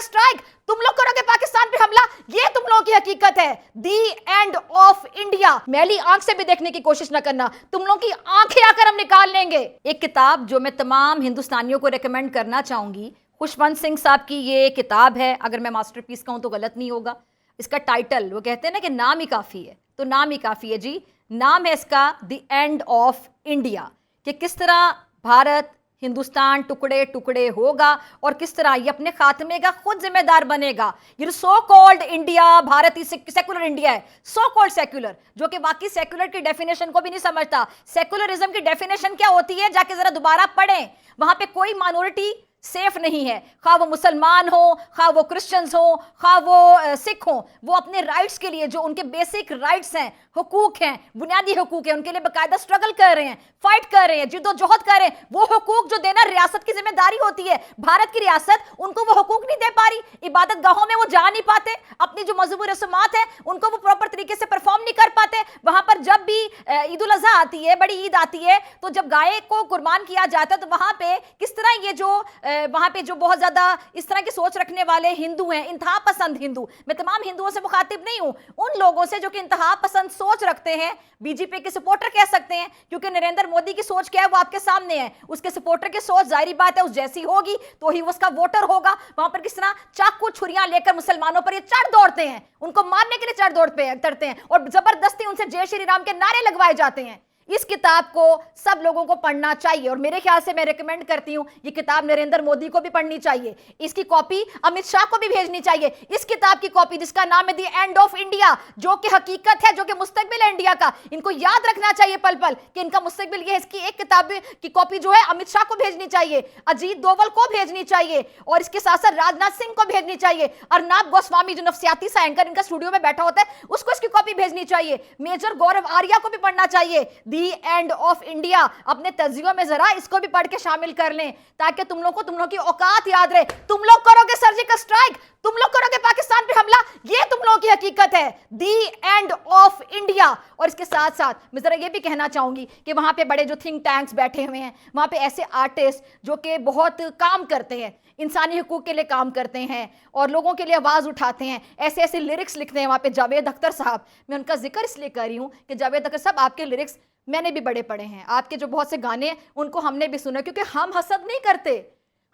Strike, तुम लोग करोगे पाकिस्तान पे हमला, ये तुम लोगों की हकीकत है। दी एंड ऑफ इंडिया। मैली आंख से भी देखने की कोशिश ना करना, तुम लोगों की आंखें आकर हम निकाल लेंगे। एक किताब जो मैं तमाम हिंदुस्तानियों को रेकमेंड करना चाहूंगी, खुशवंत सिंह साहब की ये किताब है, अगर मैं मास्टरपीस कहूं तो गलत नहीं होगा। इसका टाइटल, वो कहते हैं ना कि नाम ही काफी है, तो नाम ही काफी है जी। नाम है इसका द एंड ऑफ इंडिया, कि किस तरह भारत हिंदुस्तान टुकड़े टुकड़े होगा और किस तरह ये अपने खात्मे का खुद जिम्मेदार बनेगा। ये सो कॉल्ड इंडिया, भारत ही सेकुलर इंडिया है, सो कॉल्ड सेक्युलर, जो कि बाकी सेक्युलर की डेफिनेशन को भी नहीं समझता। सेकुलरिज्म की डेफिनेशन क्या होती है, जाके जरा दोबारा पढ़ें। वहां पे कोई माइनॉरिटी सेफ नहीं है, खा वो मुसलमान हो, खा वो क्रिश्चियंस हो, खा वो सिख हो, वो अपने राइट्स के लिए, जो उनके बेसिक राइट्स हैं, हुकूक हैं, बुनियादी हुकूक हैं, उनके लिए बाकायदा स्ट्रगल कर रहे हैं, फाइट कर रहे हैं, जिद्दोजहद कर रहे हैं। वो हुकूक जो देना रियासत की जिम्मेदारी होती है, भारत की रियासत उनको वो हुकूक नहीं दे पा रही। इबादत गाहों में वो जा नहीं पाते, अपनी जो मजहबी रस्मात है उनको वो प्रॉपर तरीके से परफॉर्म नहीं कर पाते। वहां पर जब भी ईद उल अजहा आती है, बड़ी ईद आती है, तो जब गाय को कुर्बान किया जाता है, तो वहां पे किस तरह ये जो वहां पे जो बहुत ज्यादा इस तरह की सोच रखने वाले हिंदू हैं, इंतहा पसंद हिंदू, मैं तमाम हिंदुओं से मुखातिब नहीं हूं, उन लोगों से जो कि इंतहा पसंद सोच रखते हैं, बीजेपी के सपोर्टर कह सकते हैं, क्योंकि नरेंद्र मोदी की सोच क्या है वो आपके सामने है। उसके सपोर्टर की सोच जाहिर बात है उस जैसी होगी तो ही उसका वोटर होगा। वहां पर किस तरह चाकू छुरियां लेकर मुसलमानों पर ये चढ़ दौड़ते हैं, उनको मारने के लिए चढ़ दौड़ पे करते हैं और जबरदस्ती उनसे जय श्री राम के नारे लगवाए जाते हैं। इस किताब को सब लोगों को पढ़ना चाहिए और मेरे ख्याल से मैं रेकमेंड करती हूं, ये किताब नरेंद्र मोदी को भी पढ़नी चाहिए, इसकी कॉपी अमित शाह को भी भेजनी चाहिए। इस किताब की कॉपी जिसका नाम है द एंड ऑफ इंडिया, जो कि हकीकत है, जो कि मुस्तकबिल है इंडिया का, इनको याद रखना चाहिए पल पल कि इनका मुस्तकबिल ये है। इसकी एक किताब की कॉपी जो है अमित शाह को भेजनी चाहिए, अजीत डोवल को भेजनी चाहिए और इसके साथ साथ राजनाथ सिंह को भेजनी चाहिए, अर्नब गोस्वामी जो नफ्सियाती सा एंकर इनका स्टूडियो में बैठा होता है उसको इसकी कॉपी भेजनी चाहिए, मेजर गौरव आर्या को भी पढ़ना चाहिए। दी एंड ऑफ इंडिया अपने तज्जियों में जरा इसको भी पढ़ के शामिल कर लें, ताकि तुम लोगों की औकात याद रहे। तुम लोग करोगे सर्जिकल स्ट्राइक, तुम लोग करोगे पाकिस्तान पे हमला, ये तुम लोगों की हकीकत है। दी एंड ऑफ इंडिया। और इसके साथ साथ मैं जरा ये भी कहना चाहूंगी कि वहां पे बड़े जो थिंक टैंक्स बैठे हुए हैं, वहां पे ऐसे आर्टिस्ट जो कि बहुत काम करते हैं, इंसानी हुकूक के लिए काम करते हैं और लोगों के लिए आवाज़ उठाते हैं, ऐसे ऐसे लिरिक्स लिखते हैं। वहाँ पे जावेद अख्तर साहब, मैं उनका जिक्र इसलिए कर रही हूँ कि जावेद अख्तर साहब आपके लिरिक्स मैंने भी बड़े पढ़े हैं, आपके जो बहुत से गाने हैं उनको हमने भी सुना, क्योंकि हम हसद नहीं करते,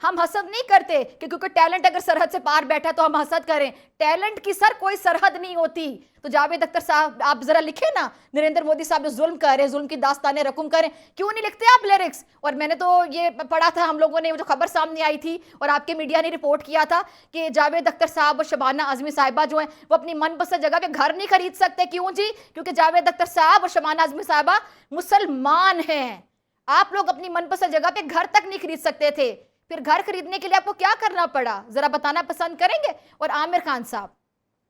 हम हसद नहीं करते कि क्योंकि टैलेंट अगर सरहद से पार बैठा है तो हम हसद करें। टैलेंट की सर कोई सरहद नहीं होती। तो जावेद अख्तर साहब आप जरा लिखे ना, नरेंद्र मोदी साहब जो जुल्म कर रहे हैं, जुल्म की दास्तानें रकम करें, क्यों नहीं लिखते आप लिरिक्स। और मैंने तो ये पढ़ा था, हम लोगों ने जो खबर सामने आई थी और आपके मीडिया ने रिपोर्ट किया था कि जावेद अख्तर साहब और शबाना आजमी साहिबा जो है वो अपनी मनपसंद जगह पे घर नहीं खरीद सकते। क्यों जी? क्योंकि जावेद अख्तर साहब और शबाना आजमी साहिबा मुसलमान हैं। आप लोग अपनी मनपसंद जगह पे घर तक नहीं खरीद सकते थे, फिर घर खरीदने के लिए आपको क्या करना पड़ा, जरा बताना पसंद करेंगे। और आमिर खान साहब,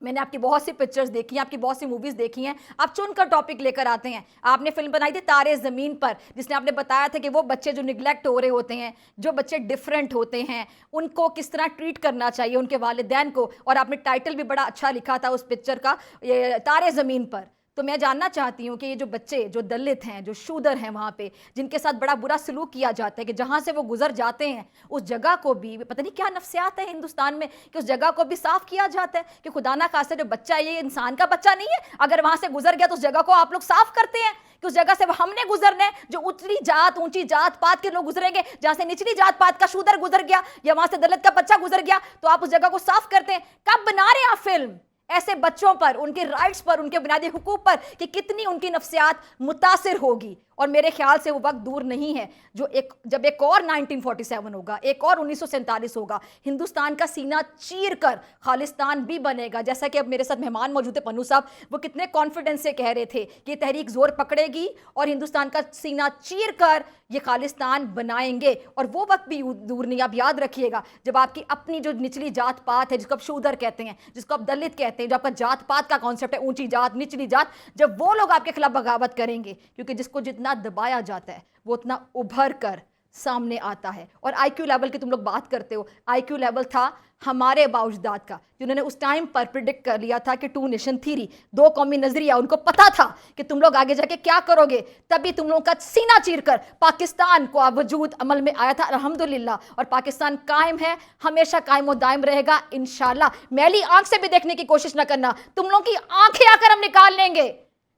मैंने आपकी बहुत सी पिक्चर्स देखी हैं, आपकी बहुत सी मूवीज देखी हैं, आप चुनकर टॉपिक लेकर आते हैं। आपने फिल्म बनाई थी तारे ज़मीन पर, जिसने आपने बताया था कि वो बच्चे जो निगलेक्ट हो रहे होते हैं, जो बच्चे डिफरेंट होते हैं, उनको किस तरह ट्रीट करना चाहिए, उनके वालिदैन को। और आपने टाइटल भी बड़ा अच्छा लिखा था उस पिक्चर का, ये तारे ज़मीन पर। तो मैं जानना चाहती हूँ कि ये जो बच्चे जो दलित हैं, जो शूदर हैं, वहाँ पे जिनके साथ बड़ा बुरा सलूक किया जाता है, कि जहाँ से वो गुजर जाते हैं उस जगह को भी पता नहीं क्या नफ्सियात है हिंदुस्तान में कि उस जगह को भी साफ किया जाता है कि खुदा ना खास्ते जो बच्चा है ये इंसान का बच्चा नहीं है, अगर वहाँ से गुजर गया तो उस जगह को आप लोग साफ करते हैं कि उस जगह से हमने गुजरना है। जो उतली जात ऊंची जात पात के लोग गुजरेंगे, जहाँ से निचली जात पात का शूदर गुजर गया या वहाँ से दलित का बच्चा गुजर गया, तो आप उस जगह को साफ करते हैं। कब बना रहे हैं आप फिल्म ऐसे बच्चों पर, उनके राइट्स पर, उनके बुनियादी हुकूक पर, कि कितनी उनकी नफ्सियात मुतासिर होगी। और मेरे ख्याल से वो वक्त दूर नहीं है जब एक और 1947 होगा, एक और 1947 होगा, हिंदुस्तान का सीना चीर कर खालिस्तान भी बनेगा। जैसा कि अब मेरे साथ मेहमान मौजूद है पन्नू साहब, वो कितने कॉन्फिडेंस से कह रहे थे कि ये तहरीक जोर पकड़ेगी और हिंदुस्तान का सीना चीर कर ये खालिस्तान बनाएंगे। और वो वक्त भी दूर नहीं, आप याद रखिएगा, जब आपकी अपनी जो निचली जात पात है, जिसको आप शूदर कहते हैं, जिसको आप दलित कहते हैं, जो आपका जात पात का कॉन्सेप्ट है, ऊंची जात निचली जात, जब वो लोग आपके खिलाफ बगावत करेंगे, क्योंकि जिसको जितना दबाया जाता है वो उतना उभर कर सामने आता है। और आईक्यू लेवल की तुम लोग बात करते हो, आईक्यू लेवल था हमारे बाउजदाद का, जिन्होंने उस टाइम पर प्रिडिक्ट कर लिया था कि टू नेशन थ्योरी, दो कौमी नजरिया, उनको पता था कि तुम लोग आगे जाके क्या करोगे, तभी तुम लोगों का सीना चीरकर पाकिस्तान को वजूद अमल में आया था अल्हम्दुलिल्लाह। और पाकिस्तान कायम है, हमेशा कायम और दायम रहेगा इंशाल्लाह। मैली आंख से भी देखने की कोशिश ना करना, तुम लोगों की आंखें आकर हम निकाल लेंगे।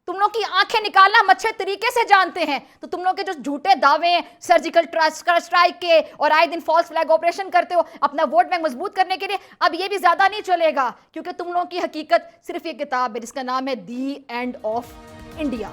तुम लोग की आंखें निकालना हम अच्छे तरीके से जानते हैं। तो तुम लोग के जो झूठे दावे हैं सर्जिकल स्ट्राइक के और आए दिन फॉल्स फ्लैग ऑपरेशन करते हो अपना वोट बैंक मजबूत करने के लिए, अब ये भी ज्यादा नहीं चलेगा, क्योंकि तुम लोगों की हकीकत सिर्फ ये किताब है जिसका नाम है दी एंड ऑफ इंडिया।